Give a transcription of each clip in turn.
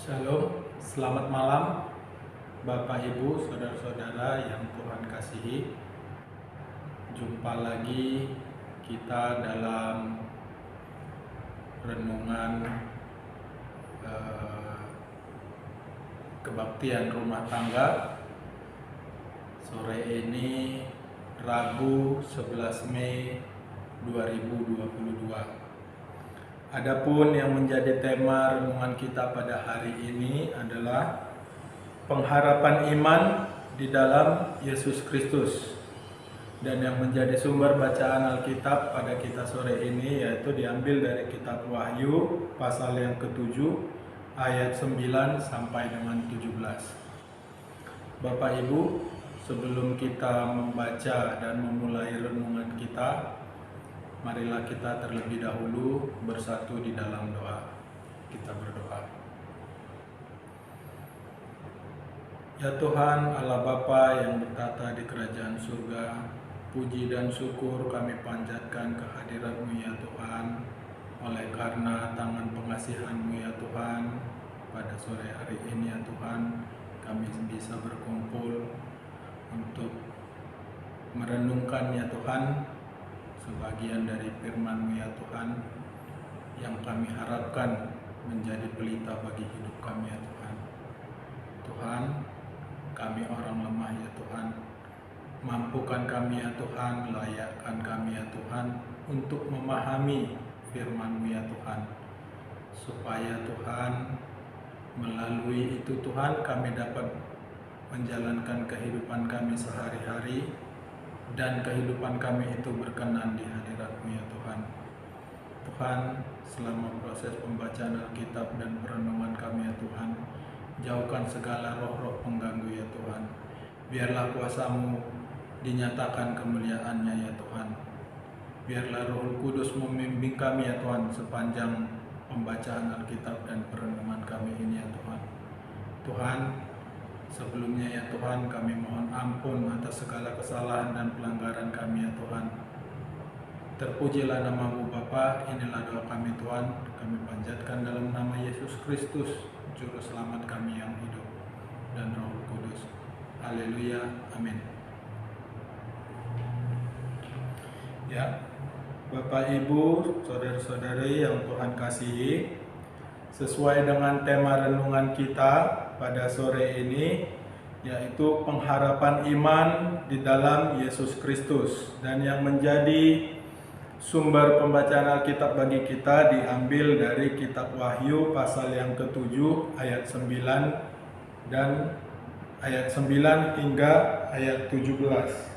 Shalom, selamat malam Bapak Ibu, Saudara-saudara yang Tuhan kasihi. Jumpa lagi kita dalam renungan kebaktian rumah tangga. Sore ini Rabu 11 Mei 2022. Adapun yang menjadi tema renungan kita pada hari ini adalah pengharapan iman di dalam Yesus Kristus. Dan yang menjadi sumber bacaan Alkitab pada kita sore ini yaitu diambil dari kitab Wahyu pasal yang ke-7 ayat 9 sampai dengan 17. Bapak Ibu, sebelum kita membaca dan memulai renungan kita, marilah kita terlebih dahulu bersatu di dalam doa. Kita berdoa. Ya Tuhan, Allah Bapa yang bertata di kerajaan surga, puji dan syukur kami panjatkan kehadirat-Mu ya Tuhan. Oleh karena tangan pengasihan-Mu ya Tuhan, pada sore hari ini ya Tuhan, kami bisa berkumpul untuk merenungkan ya Tuhan sebagian dari firman-Mu ya Tuhan, yang kami harapkan menjadi pelita bagi hidup kami ya Tuhan. Tuhan, kami orang lemah ya Tuhan, mampukan kami ya Tuhan, layakkan kami ya Tuhan untuk memahami firman-Mu ya Tuhan, supaya Tuhan melalui itu Tuhan kami dapat menjalankan kehidupan kami sehari-hari, dan kehidupan kami itu berkenan di hadirat-Mu ya Tuhan. Tuhan, selama proses pembacaan Alkitab dan perenungan kami ya Tuhan, jauhkan segala roh-roh pengganggu ya Tuhan. Biarlah kuasa-Mu dinyatakan kemuliaannya ya Tuhan. Biarlah Roh Kudus membimbing kami ya Tuhan sepanjang pembacaan Alkitab dan perenungan kami ini ya Tuhan. Tuhan, sebelumnya ya Tuhan, kami mohon ampun atas segala kesalahan dan pelanggaran kami ya Tuhan. Terpujilah nama-Mu Bapa, inilah doa kami Tuhan, kami panjatkan dalam nama Yesus Kristus, Juru Selamat kami yang hidup, dan Roh Kudus. Haleluya, amin. Ya, Bapak Ibu, saudara-saudari yang Tuhan kasihi, sesuai dengan tema renungan kita pada sore ini, yaitu pengharapan iman di dalam Yesus Kristus. Dan yang menjadi sumber pembacaan Alkitab bagi kita diambil dari kitab Wahyu pasal yang ke-7 ayat 9 dan ayat 9 hingga ayat 17.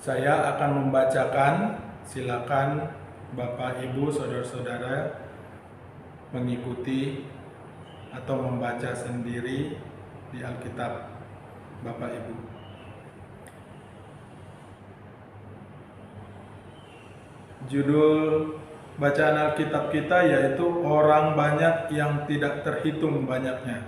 Saya akan membacakan, silakan Bapak Ibu saudara-saudara mengikuti atau membaca sendiri di Alkitab Bapak Ibu. Judul bacaan Alkitab kita yaitu orang banyak yang tidak terhitung banyaknya.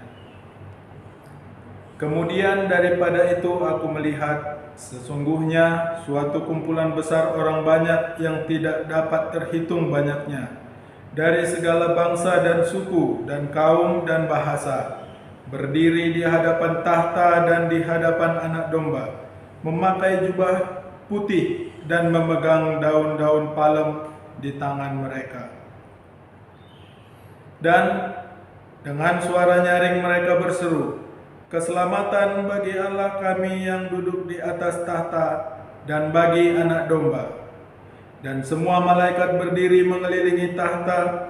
Kemudian daripada itu aku melihat sesungguhnya suatu kumpulan besar orang banyak yang tidak dapat terhitung banyaknya, dari segala bangsa dan suku dan kaum dan bahasa, berdiri di hadapan tahta dan di hadapan Anak Domba, memakai jubah putih dan memegang daun-daun palem di tangan mereka. Dan dengan suara nyaring mereka berseru, "Keselamatan bagi Allah kami yang duduk di atas tahta dan bagi Anak Domba." Dan semua malaikat berdiri mengelilingi tahta,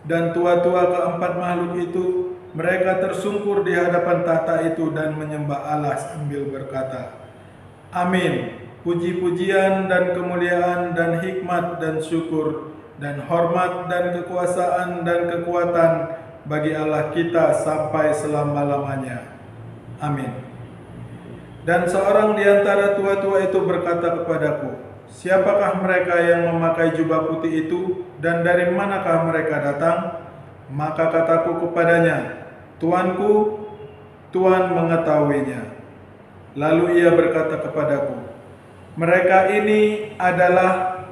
dan tua-tua keempat makhluk itu, mereka tersungkur di hadapan tahta itu dan menyembah Allah sambil berkata, "Amin, puji-pujian dan kemuliaan dan hikmat dan syukur dan hormat dan kekuasaan dan kekuatan bagi Allah kita sampai selama-lamanya. Amin." Dan seorang di antara tua-tua itu berkata kepadaku, "Siapakah mereka yang memakai jubah putih itu, dan dari manakah mereka datang?" Maka kataku kepadanya, "Tuanku, Tuhan mengetahuinya." Lalu ia berkata kepadaku, "Mereka ini adalah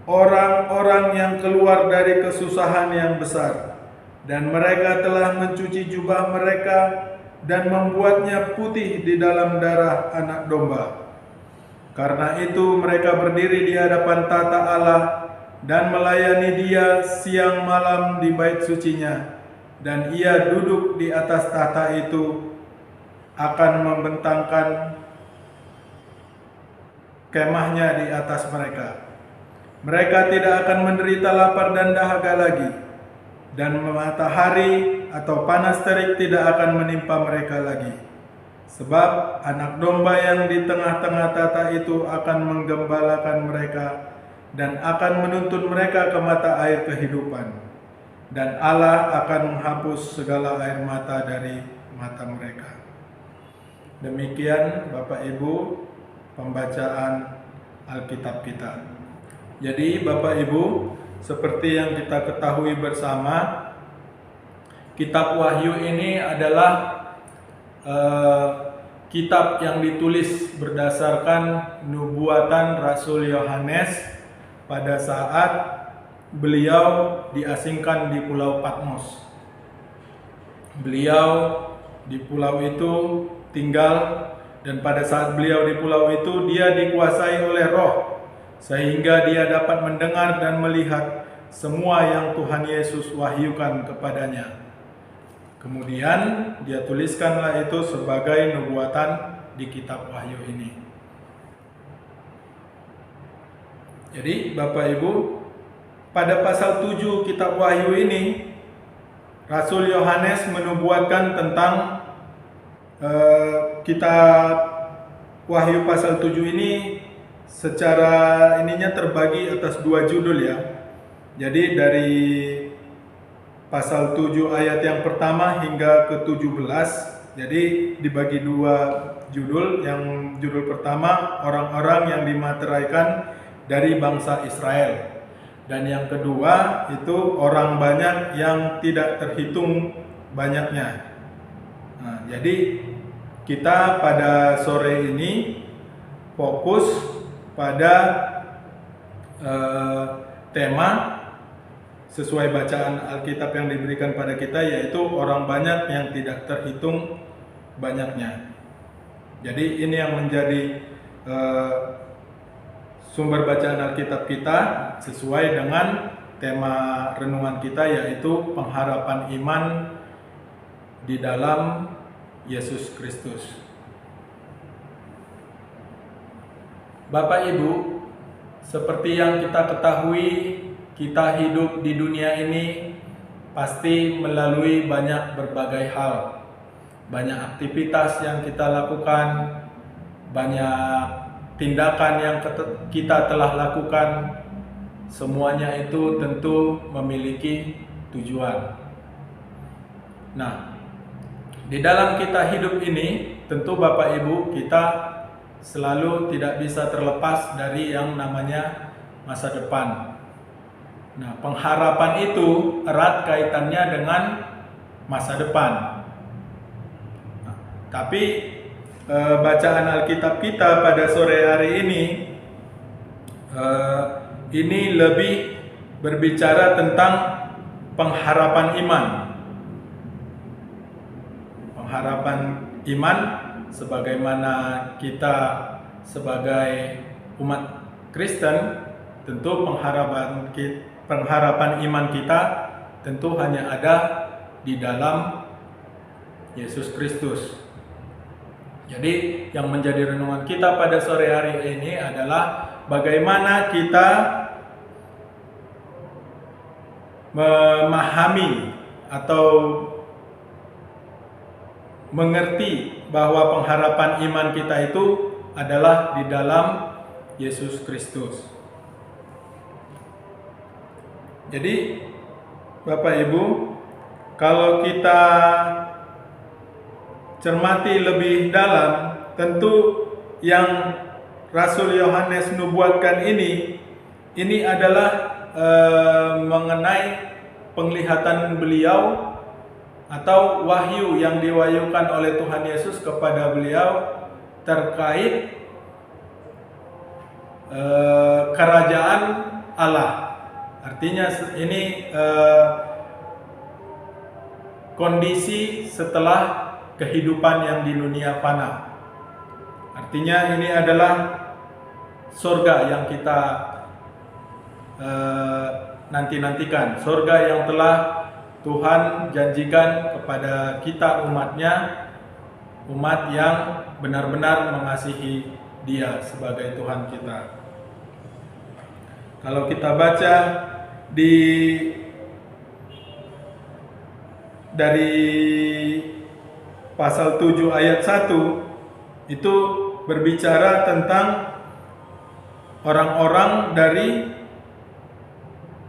orang-orang yang keluar dari kesusahan yang besar, dan mereka telah mencuci jubah mereka dan membuatnya putih di dalam darah anak domba. Karena itu mereka berdiri di hadapan tata Allah dan melayani Dia siang malam di bait sucinya, dan Ia duduk di atas tahta itu akan membentangkan kemahnya di atas mereka. Mereka tidak akan menderita lapar dan dahaga lagi, dan matahari atau panas terik tidak akan menimpa mereka lagi. Sebab anak domba yang di tengah-tengah tahta itu akan menggembalakan mereka dan akan menuntun mereka ke mata air kehidupan. Dan Allah akan menghapus segala air mata dari mata mereka. Demikian Bapak Ibu pembacaan Alkitab kita. Jadi Bapak Ibu, seperti yang kita ketahui bersama, Kitab Wahyu ini adalah kitab yang ditulis berdasarkan nubuatan Rasul Yohanes pada saat beliau diasingkan di Pulau Patmos. Beliau di pulau itu tinggal, dan pada saat beliau di pulau itu dia dikuasai oleh Roh, sehingga dia dapat mendengar dan melihat semua yang Tuhan Yesus wahyukan kepadanya. Kemudian dia tuliskanlah itu sebagai nubuatan di kitab Wahyu ini. Jadi Bapak Ibu, pada pasal 7 kitab Wahyu ini, Rasul Yohanes menubuatkan tentang kitab Wahyu pasal 7 ini secara ininya terbagi atas 2 judul ya. Jadi dari pasal 7 ayat yang pertama hingga ke-17, jadi dibagi 2 judul. Yang judul pertama, orang-orang yang dimateraikan dari bangsa Israel. Dan yang kedua itu orang banyak yang tidak terhitung banyaknya. Nah, jadi kita pada sore ini fokus pada tema sesuai bacaan Alkitab yang diberikan pada kita, yaitu orang banyak yang tidak terhitung banyaknya. Jadi ini yang menjadi sumber bacaan Alkitab kita sesuai dengan tema renungan kita, yaitu pengharapan iman di dalam Yesus Kristus. Bapak Ibu, seperti yang kita ketahui, kita hidup di dunia ini pasti melalui berbagai hal. Banyak aktivitas yang kita lakukan, banyak tindakan yang kita telah lakukan. Semuanya itu tentu memiliki tujuan. Nah, di dalam kita hidup ini, tentu Bapak Ibu, kita selalu tidak bisa terlepas dari yang namanya masa depan. Nah, pengharapan itu erat kaitannya dengan masa depan. Nah, tapi bacaan Alkitab kita pada sore hari ini lebih berbicara tentang pengharapan iman. Pengharapan iman sebagaimana kita sebagai umat Kristen, tentu pengharapan iman kita tentu hanya ada di dalam Yesus Kristus. Jadi yang menjadi renungan kita pada sore hari ini adalah bagaimana kita memahami atau mengerti bahwa pengharapan iman kita itu adalah di dalam Yesus Kristus. Jadi Bapak Ibu, kalau kita cermati lebih dalam, tentu yang Rasul Yohanes nubuatkan ini adalah mengenai penglihatan beliau atau wahyu yang diwahyukan oleh Tuhan Yesus kepada beliau terkait kerajaan Allah. Artinya ini kondisi setelah kehidupan yang di dunia fana. Artinya ini adalah surga yang kita nanti-nantikan, surga yang telah Tuhan janjikan kepada kita umatnya, umat yang benar-benar mengasihi Dia sebagai Tuhan kita. Kalau kita baca dari pasal 7 ayat 1 itu berbicara tentang orang-orang dari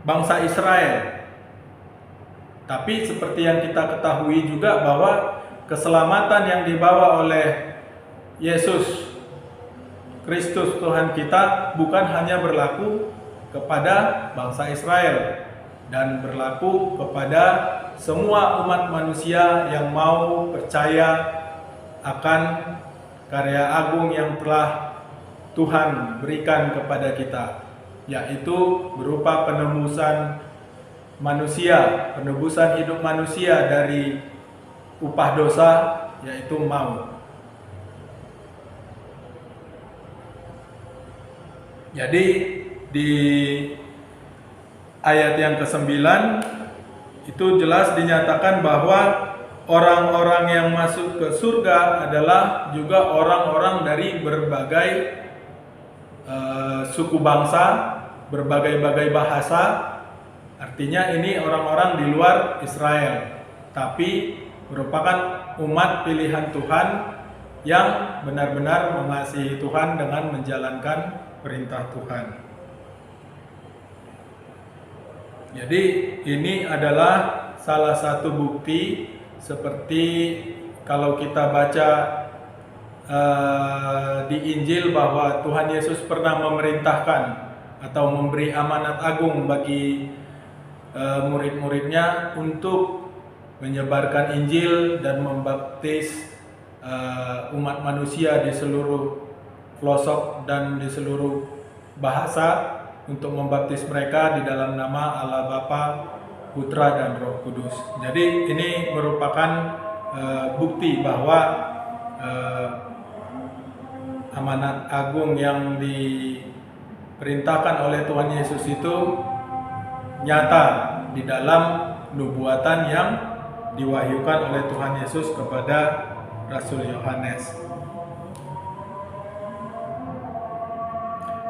bangsa Israel. Tapi seperti yang kita ketahui juga bahwa keselamatan yang dibawa oleh Yesus Kristus Tuhan kita bukan hanya berlaku kepada bangsa Israel dan berlaku kepada semua umat manusia yang mau percaya akan karya agung yang telah Tuhan berikan kepada kita, yaitu berupa penebusan manusia, penebusan hidup manusia dari upah dosa, yaitu maut. Jadi di ayat yang ke-9 itu jelas dinyatakan bahwa orang-orang yang masuk ke surga adalah juga orang-orang dari berbagai suku bangsa, berbagai-bagai bahasa. Artinya ini orang-orang di luar Israel, tapi merupakan umat pilihan Tuhan yang benar-benar mengasihi Tuhan dengan menjalankan perintah Tuhan. Jadi ini adalah salah satu bukti, seperti kalau kita baca di Injil bahwa Tuhan Yesus pernah memerintahkan atau memberi amanat agung bagi murid-muridnya untuk menyebarkan Injil dan membaptis umat manusia di seluruh pelosok dan di seluruh bahasa, untuk membaptis mereka di dalam nama Allah Bapa, Putra dan Roh Kudus. Jadi ini merupakan bukti bahwa amanat agung yang diperintahkan oleh Tuhan Yesus itu nyata di dalam nubuatan yang diwahyukan oleh Tuhan Yesus kepada Rasul Yohanes.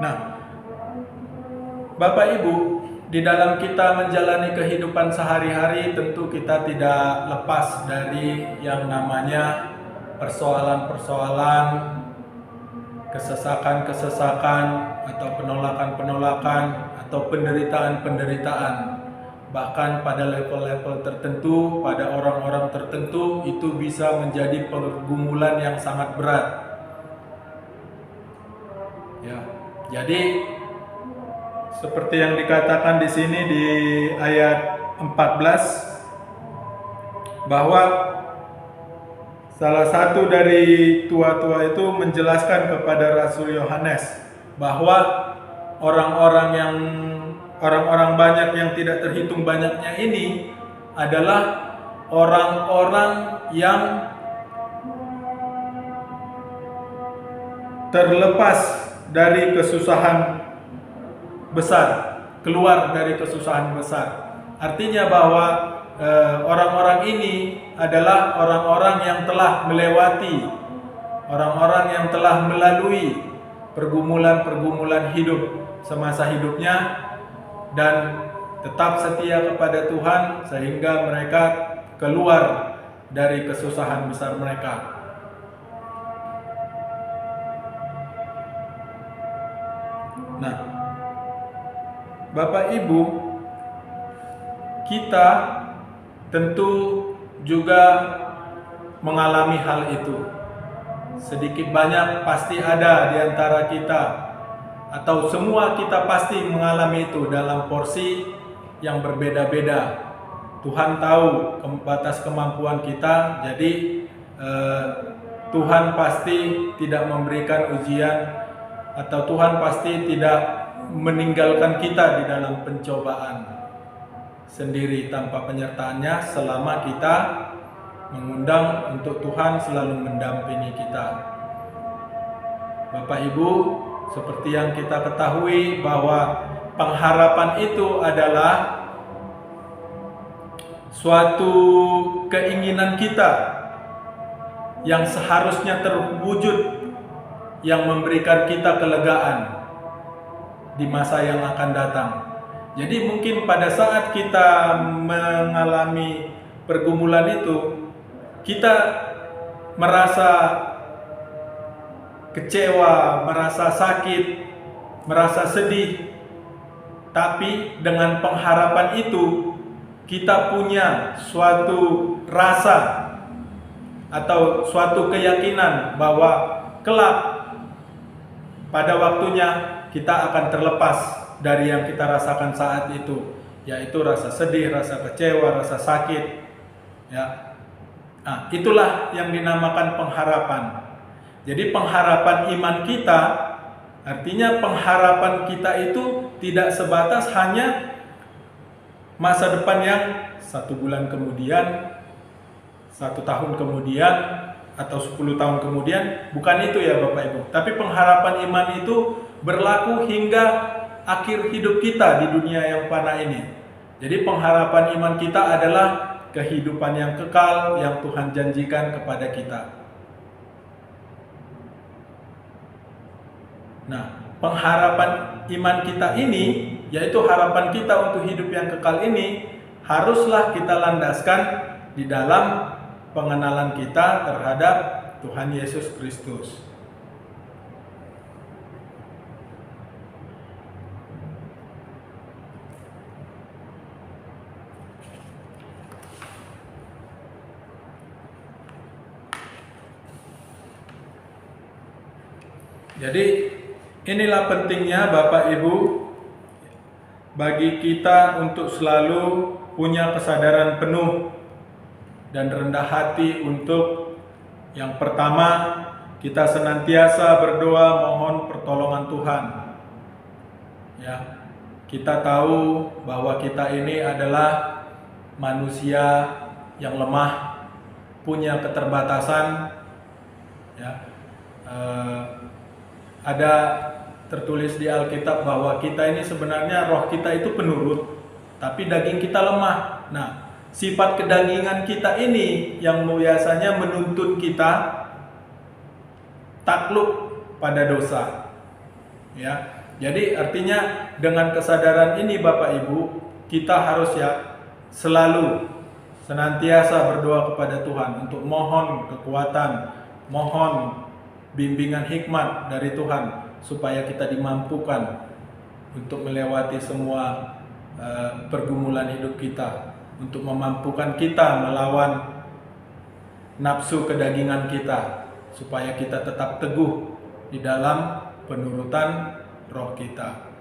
Nah, Bapak Ibu, di dalam kita menjalani kehidupan sehari-hari tentu kita tidak lepas dari yang namanya persoalan-persoalan, kesesakan-kesesakan, atau penolakan-penolakan, atau penderitaan-penderitaan. Bahkan pada level-level tertentu, pada orang-orang tertentu, itu bisa menjadi pergumulan yang sangat berat. Ya, jadi seperti yang dikatakan di sini di ayat 14, bahwa salah satu dari tua-tua itu menjelaskan kepada Rasul Yohanes bahwa orang-orang banyak yang tidak terhitung banyaknya ini adalah orang-orang yang terlepas dari kesusahan besar, keluar dari kesusahan besar. Artinya bahwa orang-orang ini adalah orang-orang yang telah melewati, orang-orang yang telah melalui pergumulan-pergumulan hidup semasa hidupnya dan tetap setia kepada Tuhan sehingga mereka keluar dari kesusahan besar mereka. Nah, Bapak Ibu, kita tentu juga mengalami hal itu. Sedikit banyak pasti ada di antara kita, atau semua kita pasti mengalami itu dalam porsi yang berbeda-beda. Tuhan tahu batas kemampuan kita, jadi Tuhan pasti tidak memberikan ujian, atau Tuhan pasti tidak meninggalkan kita di dalam pencobaan sendiri tanpa penyertaannya, selama kita mengundang untuk Tuhan selalu mendampingi kita. Bapak Ibu, seperti yang kita ketahui bahwa pengharapan itu adalah suatu keinginan kita yang seharusnya terwujud, yang memberikan kita kelegaan di masa yang akan datang. Jadi mungkin pada saat kita mengalami pergumulan itu, kita merasa kecewa, merasa sakit, merasa sedih. Tapi dengan pengharapan itu, kita punya suatu rasa atau suatu keyakinan bahwa kelak pada waktunya kita akan terlepas dari yang kita rasakan saat itu, yaitu rasa sedih, rasa kecewa, rasa sakit. Ya, nah, itulah yang dinamakan pengharapan. Jadi pengharapan iman kita, artinya pengharapan kita itu tidak sebatas hanya masa depan yang 1 bulan kemudian, 1 tahun kemudian, atau 10 tahun kemudian. Bukan itu ya Bapak Ibu. Tapi pengharapan iman itu berlaku hingga akhir hidup kita di dunia yang fana ini. Jadi pengharapan iman kita adalah kehidupan yang kekal yang Tuhan janjikan kepada kita. Nah, pengharapan iman kita ini, yaitu harapan kita untuk hidup yang kekal ini, haruslah kita landaskan di dalam pengenalan kita terhadap Tuhan Yesus Kristus. Jadi inilah pentingnya Bapak Ibu bagi kita untuk selalu punya kesadaran penuh dan rendah hati untuk yang pertama, kita senantiasa berdoa mohon pertolongan Tuhan. Ya, kita tahu bahwa kita ini adalah manusia yang lemah, punya keterbatasan. Ya, ada tertulis di Alkitab bahwa kita ini sebenarnya roh kita itu penurut, tapi daging kita lemah. Nah, sifat kedagingan kita ini yang biasanya menuntun kita takluk pada dosa. Ya, jadi artinya dengan kesadaran ini Bapak Ibu, kita harus ya selalu senantiasa berdoa kepada Tuhan untuk mohon kekuatan, mohon bimbingan hikmat dari Tuhan supaya kita dimampukan untuk melewati semua pergumulan hidup kita, untuk memampukan kita melawan nafsu kedagingan kita, supaya kita tetap teguh di dalam penurutan roh kita.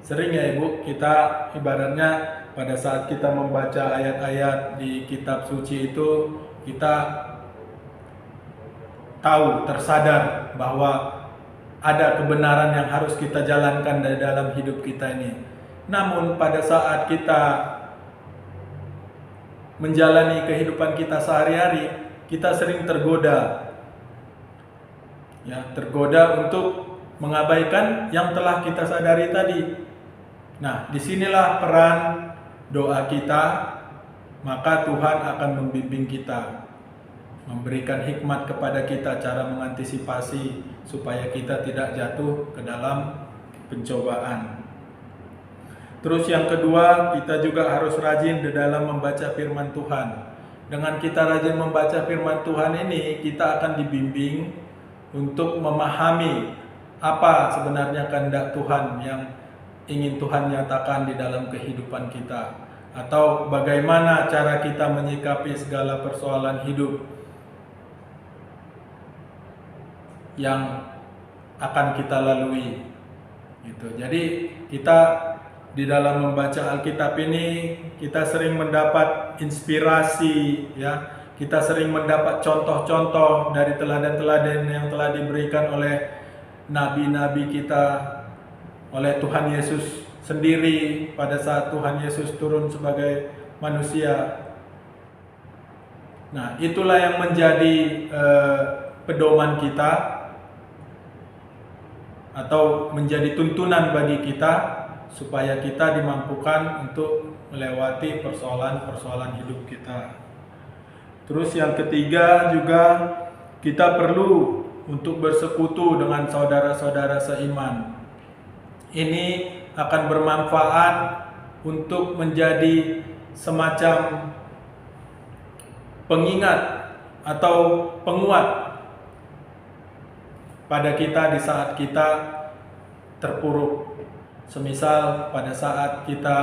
Sering ya Ibu, kita ibaratnya pada saat kita membaca ayat-ayat di kitab suci itu, kita tahu, tersadar bahwa ada kebenaran yang harus kita jalankan dari dalam hidup kita ini. Namun pada saat kita menjalani kehidupan kita sehari-hari, kita sering tergoda. Ya, tergoda untuk mengabaikan yang telah kita sadari tadi. Nah, disinilah peran doa kita, maka Tuhan akan membimbing kita, memberikan hikmat kepada kita cara mengantisipasi supaya kita tidak jatuh ke dalam pencobaan. Terus yang kedua, kita juga harus rajin di dalam membaca firman Tuhan. Dengan kita rajin membaca firman Tuhan ini, kita akan dibimbing untuk memahami apa sebenarnya kehendak Tuhan yang ingin Tuhan nyatakan di dalam kehidupan kita, atau bagaimana cara kita menyikapi segala persoalan hidup yang akan kita lalui. Gitu. Jadi kita di dalam membaca Alkitab ini, kita sering mendapat inspirasi, ya. Kita sering mendapat contoh-contoh dari teladan-teladan yang telah diberikan oleh nabi-nabi kita oleh Tuhan Yesus sendiri pada saat Tuhan Yesus turun sebagai manusia. Nah, itulah yang menjadi pedoman kita atau menjadi tuntunan bagi kita supaya kita dimampukan untuk melewati persoalan-persoalan hidup kita. Terus yang ketiga juga kita perlu untuk bersekutu dengan saudara-saudara seiman. Ini akan bermanfaat untuk menjadi semacam pengingat atau penguat pada kita di saat kita terpuruk. Semisal pada saat kita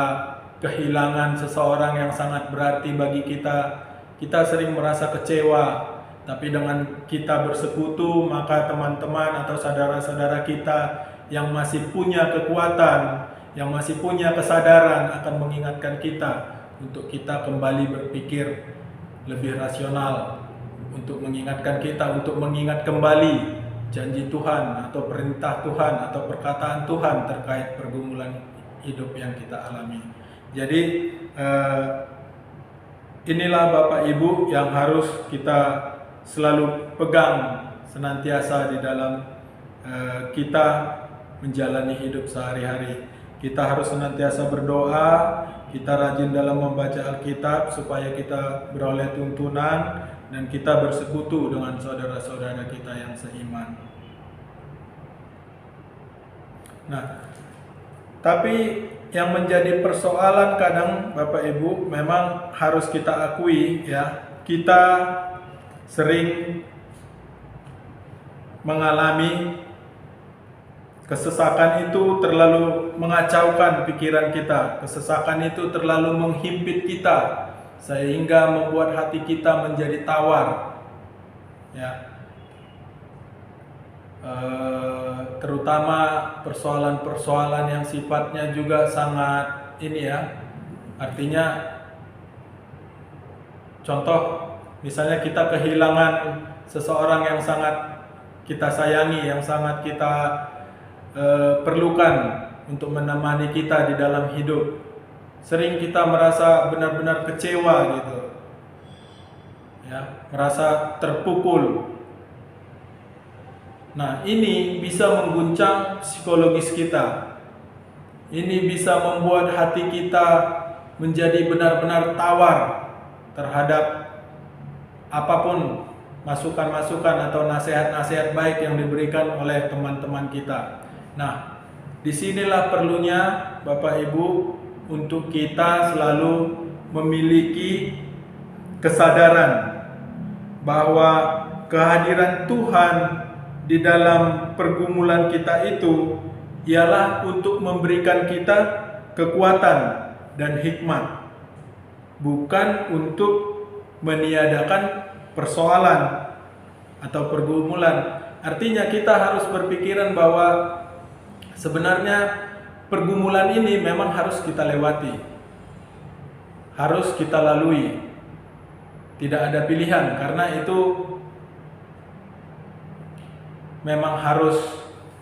kehilangan seseorang yang sangat berarti bagi kita, kita sering merasa kecewa. Tapi dengan kita bersekutu, maka teman-teman atau saudara-saudara kita yang masih punya kekuatan, yang masih punya kesadaran akan mengingatkan kita untuk kita kembali berpikir lebih rasional, untuk mengingatkan kita untuk mengingat kembali janji Tuhan atau perintah Tuhan atau perkataan Tuhan terkait pergumulan hidup yang kita alami. Jadi inilah Bapak Ibu yang harus kita selalu pegang senantiasa di dalam kita menjalani hidup sehari-hari. Kita harus senantiasa berdoa, kita rajin dalam membaca Alkitab supaya kita beroleh tuntunan dan kita bersekutu dengan saudara-saudara kita yang seiman. Nah, tapi yang menjadi persoalan kadang Bapak Ibu memang harus kita akui ya, kita sering mengalami kesesakan itu terlalu mengacaukan pikiran kita. Kesesakan itu terlalu menghimpit kita sehingga membuat hati kita menjadi tawar. Ya. Terutama persoalan-persoalan yang sifatnya juga sangat ini ya. Artinya contoh misalnya kita kehilangan seseorang yang sangat kita sayangi, yang sangat kita perlukan untuk menemani kita di dalam hidup. Sering kita merasa benar-benar kecewa gitu, ya, merasa terpukul. Nah, ini bisa mengguncang psikologis kita. Ini bisa membuat hati kita menjadi benar-benar tawar terhadap apapun masukan-masukan atau nasihat-nasihat baik yang diberikan oleh teman-teman kita. Nah, disinilah perlunya Bapak Ibu untuk kita selalu memiliki kesadaran bahwa kehadiran Tuhan di dalam pergumulan kita itu ialah untuk memberikan kita kekuatan dan hikmat, bukan untuk meniadakan persoalan atau pergumulan. Artinya kita harus berpikiran bahwa sebenarnya pergumulan ini memang harus kita lewati, harus kita lalui. Tidak ada pilihan, karena itu memang harus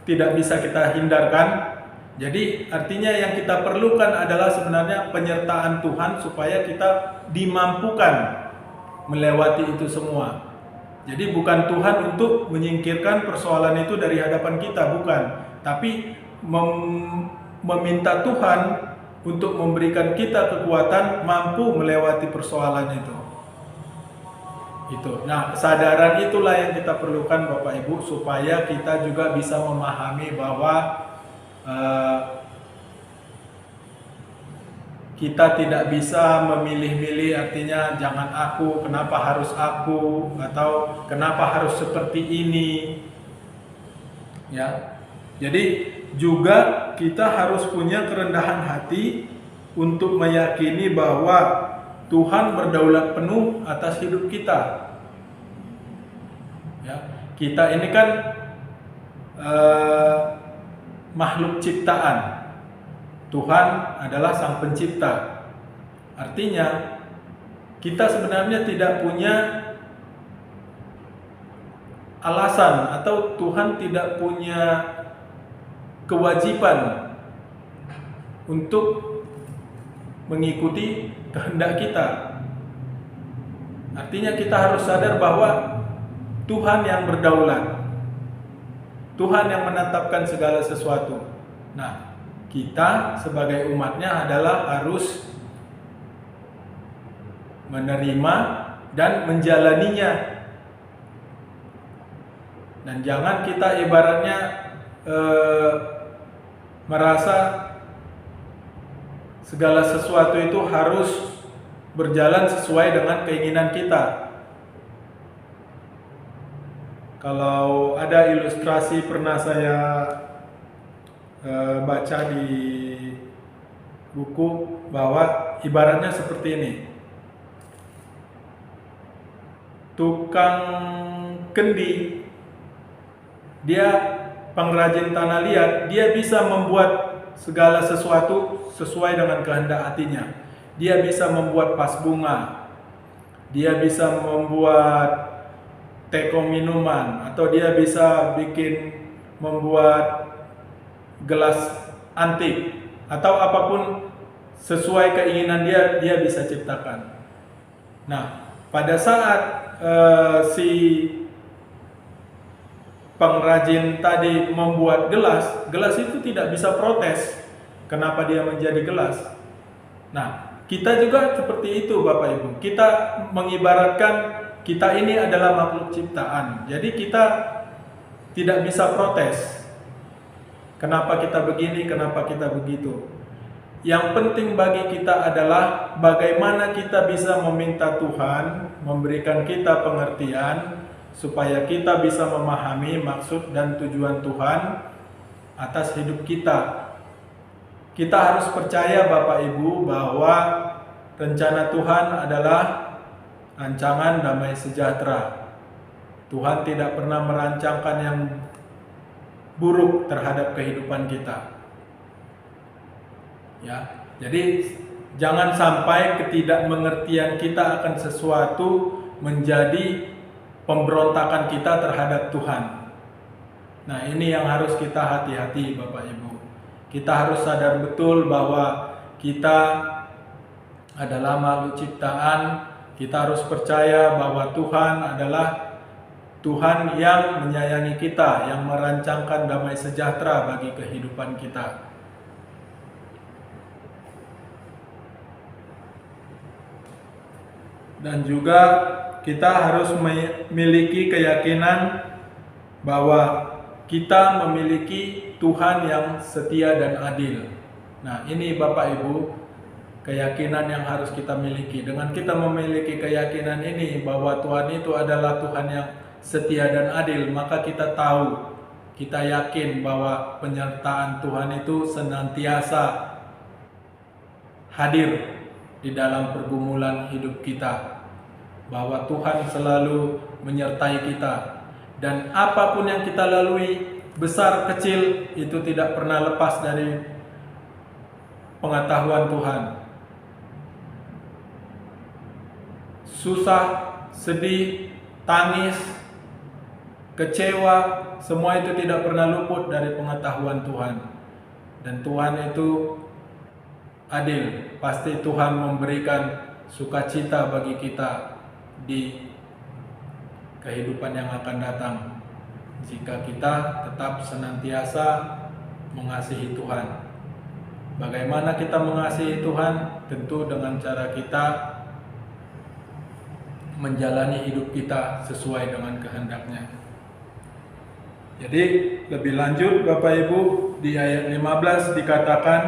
tidak bisa kita hindarkan. Jadi artinya yang kita perlukan adalah sebenarnya penyertaan Tuhan supaya kita dimampukan melewati itu semua. Jadi bukan Tuhan untuk menyingkirkan persoalan itu dari hadapan kita, bukan. Tapi meminta Tuhan untuk memberikan kita kekuatan mampu melewati persoalan itu. Nah, kesadaran itulah yang kita perlukan Bapak Ibu supaya kita juga bisa memahami bahwa kita tidak bisa memilih-milih, artinya jangan aku, kenapa harus aku, atau kenapa harus seperti ini. Ya. Jadi juga kita harus punya kerendahan hati untuk meyakini bahwa Tuhan berdaulat penuh atas hidup kita. Ya, kita ini kan makhluk ciptaan. Tuhan adalah sang pencipta. Artinya kita sebenarnya tidak punya alasan atau Tuhan tidak punya kewajiban untuk mengikuti kehendak kita. Artinya kita harus sadar bahwa Tuhan yang berdaulat, Tuhan yang menetapkan segala sesuatu. Nah, kita sebagai umatnya adalah harus menerima dan menjalaninya. Dan jangan kita ibaratnya merasa segala sesuatu itu harus berjalan sesuai dengan keinginan kita. Kalau ada ilustrasi pernah saya baca di buku bahwa ibaratnya seperti ini. Tukang kendi, dia pengrajin tanah liat, dia bisa membuat segala sesuatu sesuai dengan kehendak hatinya. Dia bisa membuat vas bunga, dia bisa membuat teko minuman, atau dia bisa membuat gelas antik, atau apapun sesuai keinginan dia bisa ciptakan. Nah, pada saat si pengrajin tadi membuat gelas itu tidak bisa protes kenapa dia menjadi gelas. Nah, kita juga seperti itu Bapak Ibu. Kita mengibaratkan kita ini adalah makhluk ciptaan. Jadi kita tidak bisa protes. Kenapa kita begini, kenapa kita begitu. Yang penting bagi kita adalah bagaimana kita bisa meminta Tuhan memberikan kita pengertian supaya kita bisa memahami maksud dan tujuan Tuhan atas hidup kita. Kita harus percaya Bapak Ibu bahwa rencana Tuhan adalah rancangan damai sejahtera. Tuhan tidak pernah merancangkan yang buruk terhadap kehidupan kita. Ya, jadi jangan sampai ketidakmengertian kita akan sesuatu menjadi pemberontakan kita terhadap Tuhan. Nah, ini yang harus kita hati-hati Bapak Ibu. Kita harus sadar betul bahwa kita adalah makhluk ciptaan. Kita harus percaya bahwa Tuhan adalah Tuhan yang menyayangi kita, yang merancangkan damai sejahtera bagi kehidupan kita. Dan juga kita harus memiliki keyakinan bahwa kita memiliki Tuhan yang setia dan adil. Nah, ini Bapak Ibu, keyakinan yang harus kita miliki. Dengan kita memiliki keyakinan ini bahwa Tuhan itu adalah Tuhan yang setia dan adil, maka kita tahu, kita yakin bahwa penyertaan Tuhan itu senantiasa hadir di dalam pergumulan hidup kita, bahwa Tuhan selalu menyertai kita, dan apapun yang kita lalui, besar kecil, itu tidak pernah lepas dari pengetahuan Tuhan. Susah, sedih, tangis, kecewa, semua itu tidak pernah luput dari pengetahuan Tuhan. Dan Tuhan itu adil. Pasti Tuhan memberikan sukacita bagi kita di kehidupan yang akan datang, jika kita tetap senantiasa mengasihi Tuhan. Bagaimana kita mengasihi Tuhan? Tentu dengan cara kita menjalani hidup kita sesuai dengan kehendak-Nya. Jadi lebih lanjut Bapak Ibu, di ayat 15 dikatakan,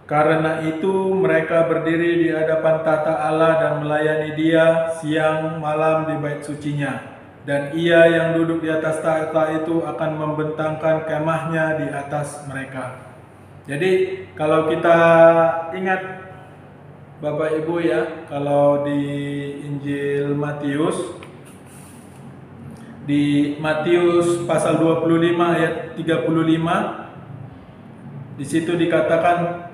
karena itu mereka berdiri di hadapan tata Allah dan melayani Dia siang malam di bait sucinya. Dan Ia yang duduk di atas tahta itu akan membentangkan kemahnya di atas mereka. Jadi kalau kita ingat Bapak Ibu ya, kalau di Injil Matius, di Matius pasal 25 ayat 35, di situ dikatakan,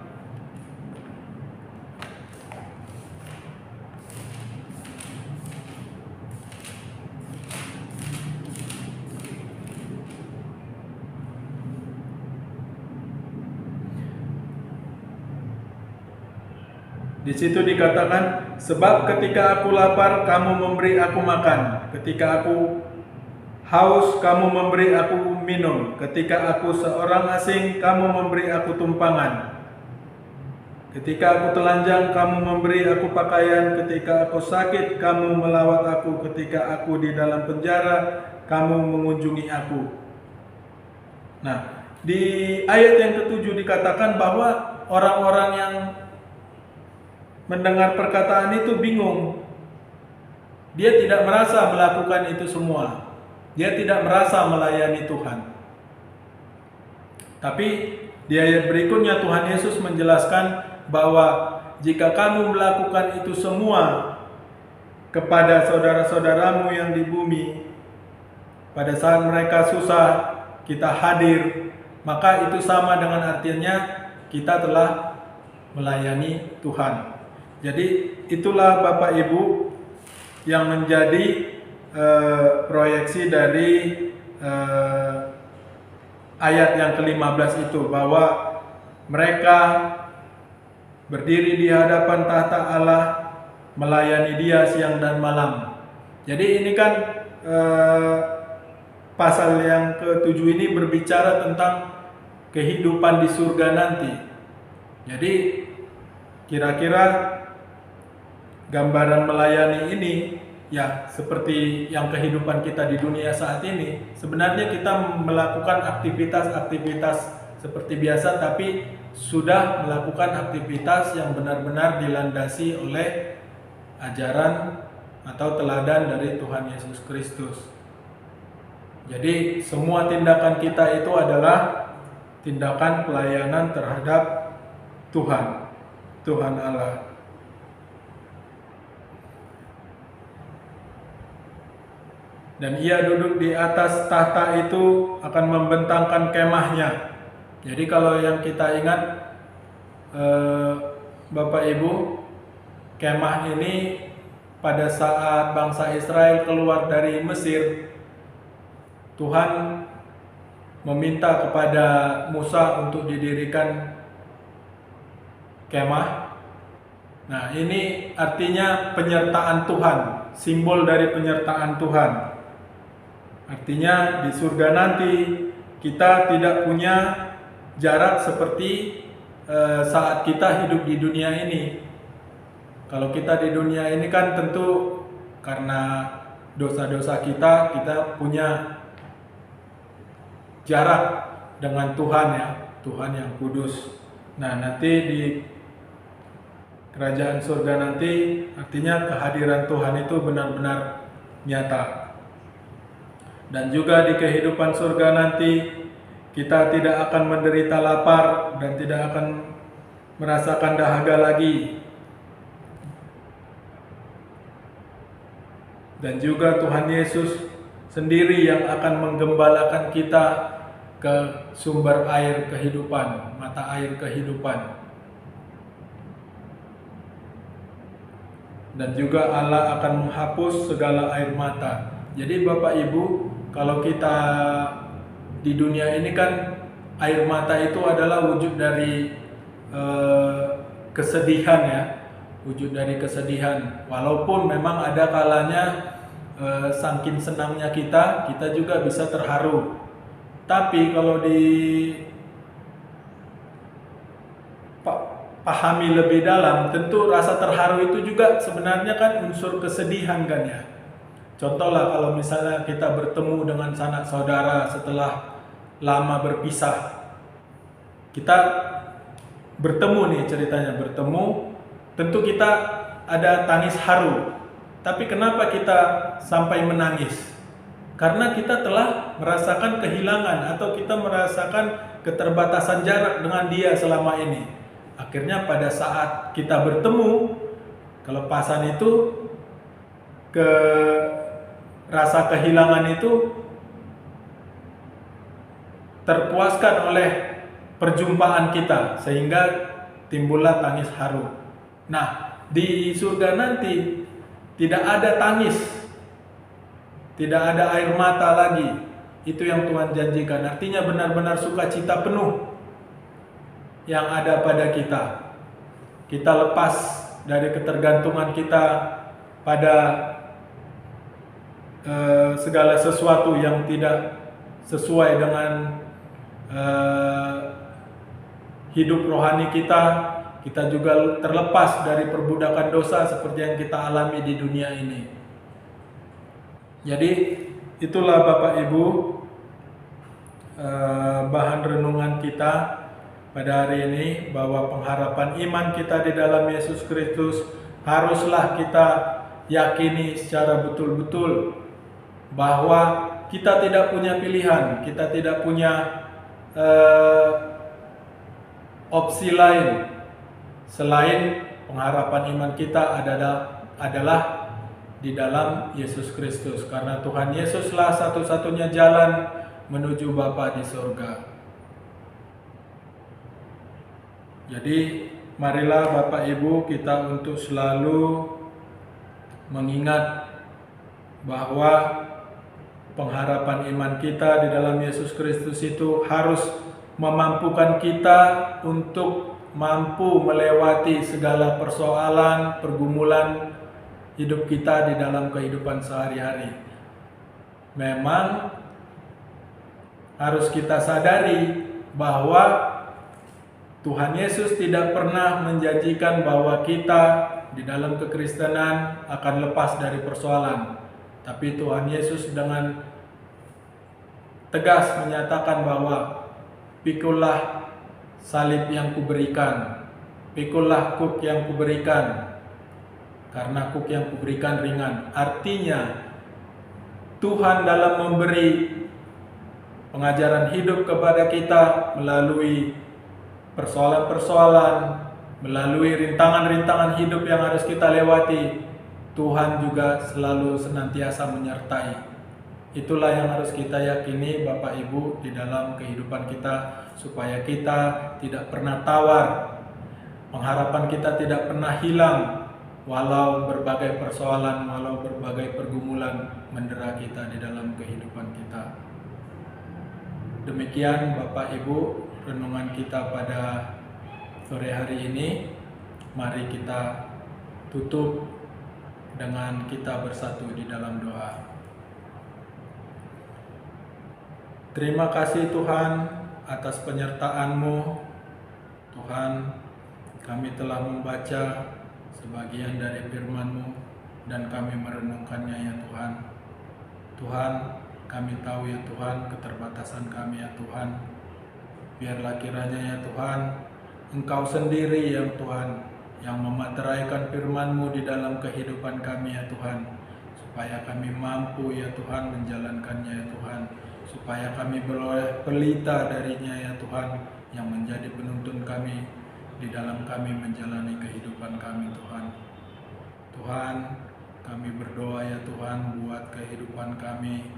Di situ dikatakan, sebab ketika aku lapar, kamu memberi aku makan. Ketika aku haus, kamu memberi aku minum. Ketika aku seorang asing, kamu memberi aku tumpangan. Ketika aku telanjang, kamu memberi aku pakaian. Ketika aku sakit, kamu melawat aku. Ketika aku di dalam penjara, kamu mengunjungi aku. Nah, di ayat yang ke-7 dikatakan bahwa orang-orang yang mendengar perkataan itu bingung. Dia tidak merasa melakukan itu semua. Dia tidak merasa melayani Tuhan. Tapi di ayat berikutnya Tuhan Yesus menjelaskan bahwa jika kamu melakukan itu semua kepada saudara-saudaramu yang di bumi, pada saat mereka susah, kita hadir, maka itu sama dengan artinya kita telah melayani Tuhan. Jadi itulah Bapak Ibu yang menjadi proyeksi dari ayat yang ke-15 itu, bahwa mereka berdiri di hadapan tahta Allah, melayani Dia siang dan malam. Jadi ini kan pasal yang ke-7 ini berbicara tentang kehidupan di surga nanti. Jadi kira-kira gambaran melayani ini ya seperti yang kehidupan kita di dunia saat ini. Sebenarnya kita melakukan aktivitas-aktivitas seperti biasa, tapi sudah melakukan aktivitas yang benar-benar dilandasi oleh ajaran atau teladan dari Tuhan Yesus Kristus. Jadi semua tindakan kita itu adalah tindakan pelayanan terhadap Tuhan Allah. Dan Ia duduk di atas tahta itu akan membentangkan kemahnya. Jadi kalau yang kita ingat Bapak Ibu, kemah ini pada saat bangsa Israel keluar dari Mesir, Tuhan meminta kepada Musa untuk didirikan kemah. Nah, ini artinya penyertaan Tuhan, simbol dari penyertaan Tuhan. Artinya di surga nanti kita tidak punya jarak seperti saat kita hidup di dunia ini. Kalau kita di dunia ini kan tentu karena dosa-dosa kita punya jarak dengan Tuhan ya, Tuhan yang kudus. Nah, nanti di kerajaan surga nanti artinya kehadiran Tuhan itu benar-benar nyata. Dan juga di kehidupan surga nanti kita tidak akan menderita lapar dan tidak akan merasakan dahaga lagi. Dan juga Tuhan Yesus sendiri yang akan menggembalakan kita ke sumber air kehidupan, mata air kehidupan. Dan juga Allah akan menghapus segala air mata. Jadi Bapak Ibu, kalau kita di dunia ini kan air mata itu adalah wujud dari kesedihan ya, wujud dari kesedihan. Walaupun memang ada kalanya saking senangnya kita juga bisa terharu. Tapi kalau pahami lebih dalam, tentu rasa terharu itu juga sebenarnya kan unsur kesedihan kan ya. Contohlah kalau misalnya kita bertemu dengan sanak saudara setelah lama berpisah. Kita bertemu nih ceritanya, bertemu, tentu kita ada tangis haru. Tapi kenapa kita sampai menangis? Karena kita telah merasakan kehilangan atau kita merasakan keterbatasan jarak dengan dia selama ini. Akhirnya pada saat kita bertemu, kelepasan itu, rasa kehilangan itu terpuaskan oleh perjumpaan kita sehingga timbullah tangis haru. Nah, di surga nanti tidak ada tangis, tidak ada air mata lagi. Itu yang Tuhan janjikan. Artinya benar-benar sukacita penuh yang ada pada kita. Kita lepas dari ketergantungan kita pada segala sesuatu yang tidak sesuai dengan hidup rohani kita. Kita juga terlepas dari perbudakan dosa seperti yang kita alami di dunia ini. Jadi itulah Bapak Ibu bahan renungan kita pada hari ini, bahwa pengharapan iman kita di dalam Yesus Kristus haruslah kita yakini secara betul-betul bahwa kita tidak punya pilihan, kita tidak punya opsi lain selain pengharapan iman kita adalah di dalam Yesus Kristus, karena Tuhan Yesuslah satu-satunya jalan menuju Bapa di surga. Jadi marilah Bapak Ibu kita untuk selalu mengingat bahwa pengharapan iman kita di dalam Yesus Kristus itu harus memampukan kita untuk mampu melewati segala persoalan, pergumulan hidup kita di dalam kehidupan sehari-hari. Memang harus kita sadari bahwa Tuhan Yesus tidak pernah menjanjikan bahwa kita di dalam kekristenan akan lepas dari persoalan. Tapi Tuhan Yesus dengan tegas menyatakan bahwa pikullah salib yang kuberikan, pikullah kuk yang kuberikan, karena kuk yang kuberikan ringan. Artinya Tuhan dalam memberi pengajaran hidup kepada kita melalui persoalan-persoalan, melalui rintangan-rintangan hidup yang harus kita lewati, Tuhan juga selalu senantiasa menyertai. Itulah yang harus kita yakini Bapak Ibu di dalam kehidupan kita, supaya kita tidak pernah tawar, pengharapan kita tidak pernah hilang, walau berbagai persoalan, walau berbagai pergumulan mendera kita di dalam kehidupan kita. Demikian Bapak Ibu renungan kita pada sore hari ini. Mari kita tutup dengan kita bersatu di dalam doa. Terima kasih Tuhan atas penyertaan-Mu. Tuhan, kami telah membaca sebagian dari firman-Mu dan kami merenungkannya ya Tuhan. Tuhan, kami tahu ya Tuhan keterbatasan kami ya Tuhan. Biarlah kiranya ya Tuhan, Engkau sendiri yang Tuhan yang memateraikan firman-Mu di dalam kehidupan kami ya Tuhan, supaya kami mampu ya Tuhan menjalankannya ya Tuhan, supaya kami beroleh pelita darinya ya Tuhan, yang menjadi penuntun kami di dalam kami menjalani kehidupan kami Tuhan. Tuhan, kami berdoa ya Tuhan buat kehidupan kami.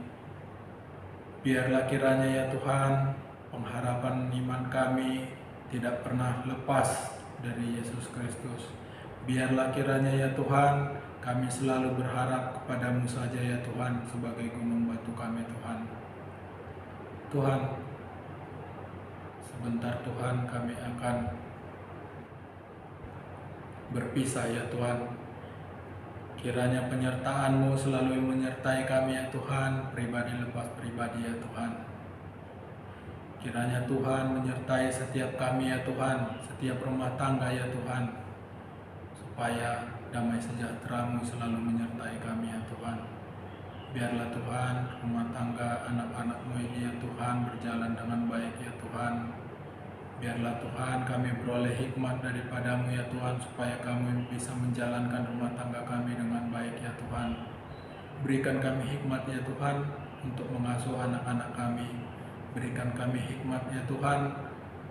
Biarlah kiranya ya Tuhan, pengharapan iman kami tidak pernah lepas dari Yesus Kristus. Biarlah kiranya ya Tuhan, kami selalu berharap kepadamu saja ya Tuhan, sebagai gunung batu kami Tuhan. Tuhan, sebentar Tuhan kami akan berpisah ya Tuhan. Kiranya penyertaan-Mu selalu menyertai kami ya Tuhan, pribadi lepas pribadi ya Tuhan. Kiranya Tuhan menyertai setiap kami ya Tuhan, setiap rumah tangga ya Tuhan, supaya damai sejahtera-Mu selalu menyertai kami ya Tuhan. Biarlah Tuhan rumah tangga anak-anak-Mu ini ya Tuhan berjalan dengan baik ya Tuhan. Biarlah Tuhan kami beroleh hikmat daripada-Mu ya Tuhan, supaya kami bisa menjalankan rumah tangga kami dengan baik ya Tuhan. Berikan kami hikmat ya Tuhan untuk mengasuh anak-anak kami. Berikan kami hikmat ya Tuhan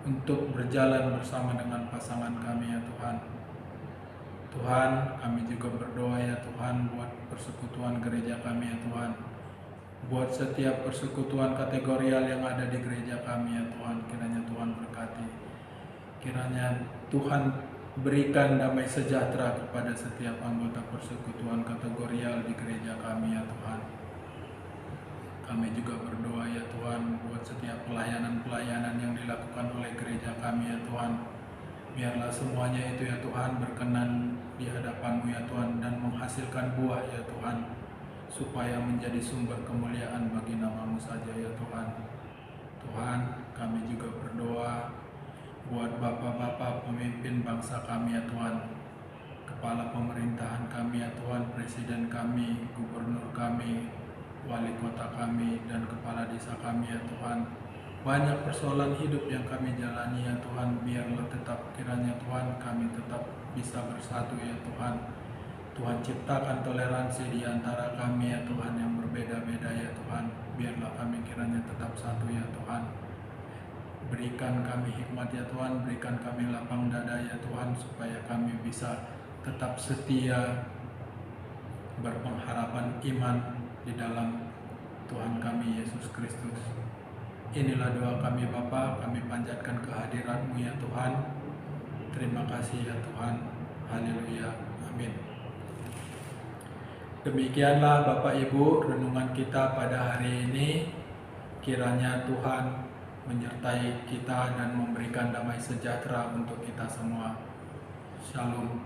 untuk berjalan bersama dengan pasangan kami ya Tuhan. Tuhan, kami juga berdoa ya Tuhan buat persekutuan gereja kami ya Tuhan. Buat setiap persekutuan kategorial yang ada di gereja kami ya Tuhan, kiranya Tuhan berkati. Kiranya Tuhan berikan damai sejahtera kepada setiap anggota persekutuan kategorial di gereja kami ya Tuhan. Kami juga berdoa ya Tuhan buat setiap pelayanan-pelayanan yang dilakukan oleh gereja kami ya Tuhan. Biarlah semuanya itu ya Tuhan berkenan di hadapan-Mu ya Tuhan, dan menghasilkan buah ya Tuhan, supaya menjadi sumber kemuliaan bagi nama-Mu saja ya Tuhan. Tuhan, kami juga berdoa buat bapak-bapak pemimpin bangsa kami ya Tuhan, kepala pemerintahan kami ya Tuhan, presiden kami, gubernur kami, wali kota kami, dan kepala desa kami ya Tuhan. Banyak persoalan hidup yang kami jalani ya Tuhan, biarlah tetap kiranya Tuhan kami tetap bisa bersatu ya Tuhan. Tuhan ciptakan toleransi di antara kami ya Tuhan yang berbeda-beda ya Tuhan. Biarlah kami kiranya tetap satu ya Tuhan. Berikan kami hikmat ya Tuhan, berikan kami lapang dada ya Tuhan, supaya kami bisa tetap setia berpengharapan iman di dalam Tuhan kami Yesus Kristus. Inilah doa kami Bapa, kami panjatkan kehadiran-Mu ya Tuhan. Terima kasih ya Tuhan. Haleluya. Amin. Demikianlah Bapak Ibu renungan kita pada hari ini. Kiranya Tuhan menyertai kita dan memberikan damai sejahtera untuk kita semua. Shalom.